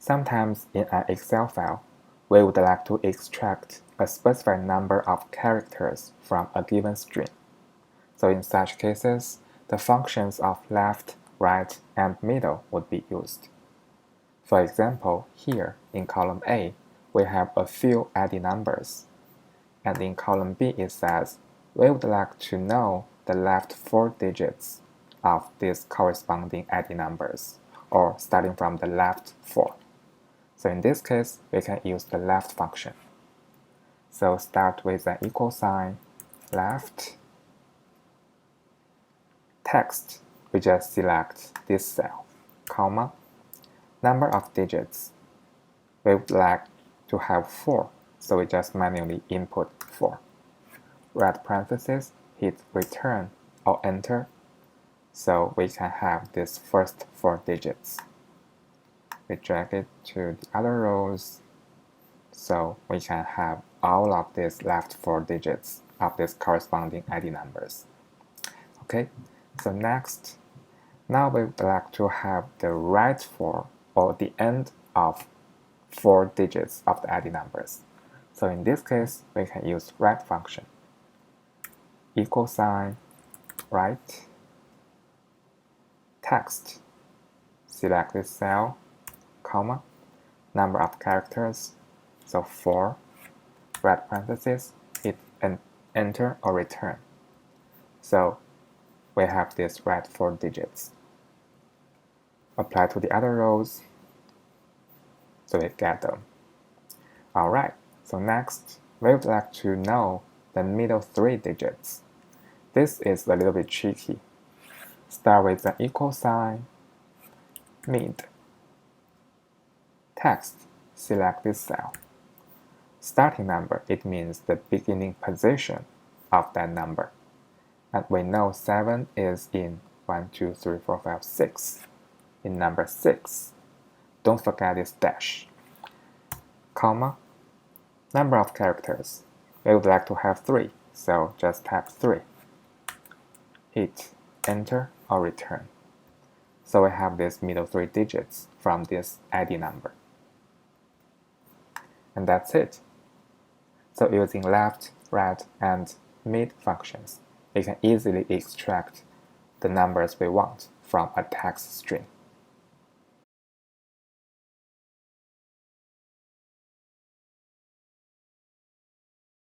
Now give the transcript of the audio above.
Sometimes in an Excel file, we would like to extract a specified number of characters from a given string. So in such cases, the functions of left, right, and middle would be used. For example, here in column A, we have a few ID numbers. And in column B, it says, we would like to know the left 4 digits of these corresponding ID numbers, or starting from the left 4. So in this case, we can use the left function. So start with an equal sign, left, text, we just select this cell, comma, number of digits. We would like to have 4, so we just manually input 4. Right parenthesis, hit return or enter, so we can have this first 4 digits. We drag it to the other rows, so we can have all of these left 4 digits of these corresponding ID numbers. Okay, so next, now we would like to have the right 4 or the end of 4 digits of the ID numbers. So in this case, we can use right function. Equal sign, right, text, select this cell, comma, number of characters, so 4, right parenthesis, hit enter or return. So we have these right 4 digits. Apply to the other rows, so we get them. Alright, so next, we would like to know the middle 3 digits. This is a little bit tricky. Start with an equal sign, mid. Text, select this cell. Starting number, it means the beginning position of that number. And we know 7 is in 1, 2, 3, 4, 5, 6. In number 6. Don't forget this dash. Comma, number of characters. We would like to have 3, so just type 3. Hit enter or return. So we have these middle 3 digits from this ID number. And that's it. So using left, right, and mid functions, we can easily extract the numbers we want from a text string.